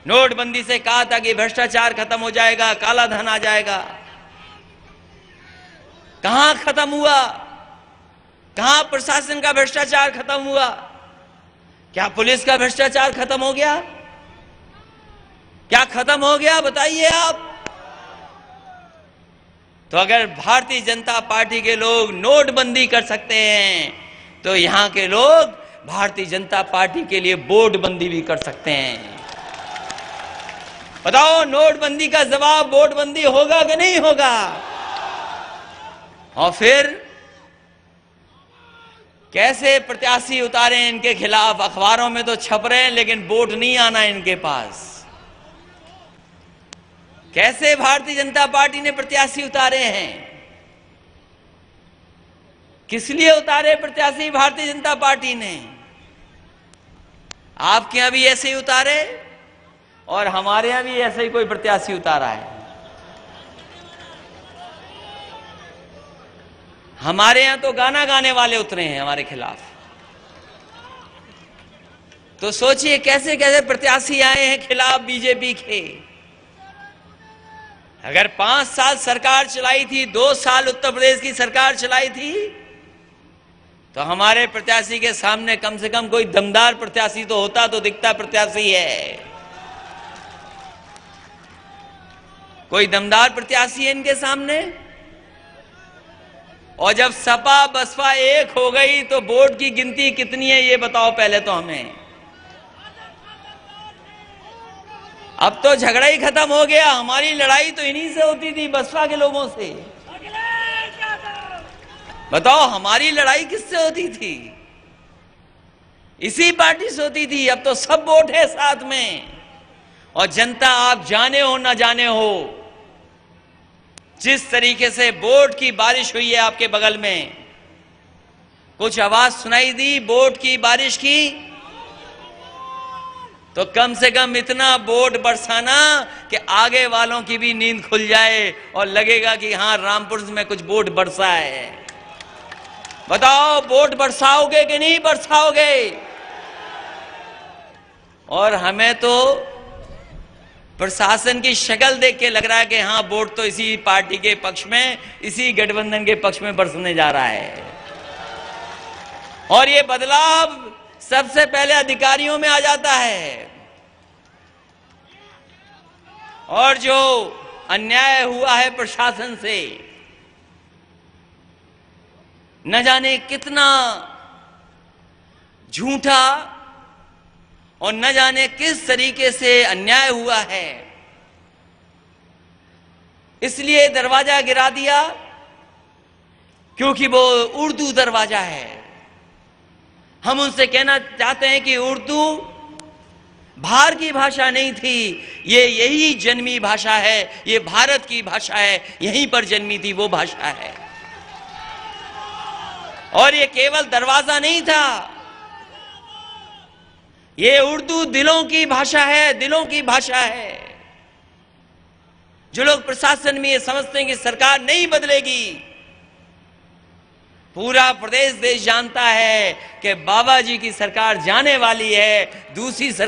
नोटबंदी से कहा था कि भ्रष्टाचार खत्म हो जाएगा, काला धन आ जाएगा। कहां खत्म हुआ? कहां प्रशासन का भ्रष्टाचार खत्म हुआ? क्या पुलिस का भ्रष्टाचार खत्म हो गया? क्या खत्म हो गया? बताइए आप। तो अगर भारतीय जनता पार्टी के लोग नोटबंदी कर सकते हैं तो यहां के लोग भारतीय जनता पार्टी के लिए वोटबंदी भी कर सकते हैं। बताओ, नोटबंदी का जवाब वोटबंदी होगा कि नहीं होगा? और फिर कैसे प्रत्याशी उतारे इनके खिलाफ? अखबारों में तो छप रहे हैं लेकिन वोट नहीं आना इनके पास। कैसे भारतीय जनता पार्टी ने प्रत्याशी उतारे हैं? किस लिए उतारे प्रत्याशी भारतीय जनता पार्टी ने? आपके यहां भी ऐसे ही उतारे और हमारे यहां भी ऐसे ही कोई प्रत्याशी उतारा है। हमारे यहां तो गाना गाने वाले उतरे हैं हमारे खिलाफ। तो सोचिए कैसे कैसे प्रत्याशी आए हैं खिलाफ बीजेपी के। अगर 5 साल सरकार चलाई थी, 2 साल उत्तर प्रदेश की सरकार चलाई थी, तो हमारे प्रत्याशी के सामने कम से कम कोई दमदार प्रत्याशी तो होता, तो दिखता प्रत्याशी है। कोई दमदार प्रत्याशी है इनके सामने? और जब सपा बसपा एक हो गई तो वोट की गिनती कितनी है ये बताओ पहले तो हमें। अब तो झगड़ा ही खत्म हो गया। हमारी लड़ाई तो इन्हीं से होती थी, बसपा के लोगों से। बताओ, हमारी लड़ाई किससे होती थी? इसी पार्टी से होती थी। अब तो सब वोट है साथ में। और जनता, आप जाने हो ना जाने हो, जिस तरीके से वोट की बारिश हुई है आपके बगल में, कुछ आवाज सुनाई दी वोट की बारिश की? तो कम से कम इतना वोट बरसाना कि आगे वालों की भी नींद खुल जाए और लगेगा कि हां, रामपुर में कुछ वोट बरसा है। बताओ, वोट बरसाओगे कि नहीं बरसाओगे? और हमें तो प्रशासन की शक्ल देख के लग रहा है कि हां, वोट तो इसी पार्टी के पक्ष में, इसी गठबंधन के पक्ष में बरसने जा रहा है। और ये बदलाव सबसे पहले अधिकारियों में आ जाता है। और जो अन्याय हुआ है प्रशासन से, न जाने कितना झूठा और न जाने किस तरीके से अन्याय हुआ है, इसलिए दरवाजा गिरा दिया क्योंकि वो उर्दू दरवाजा है। हम उनसे कहना चाहते हैं कि उर्दू बाहर की भाषा नहीं थी, ये यही जन्मी भाषा है, ये भारत की भाषा है, यहीं पर जन्मी थी वो भाषा है। और ये केवल दरवाजा नहीं था, ये उर्दू दिलों की भाषा है, दिलों की भाषा है। जो लोग प्रशासन में ये समझते हैं कि सरकार नहीं बदलेगी, पूरा प्रदेश देश जानता है कि बाबा जी की सरकार जाने वाली है, दूसरी सरकार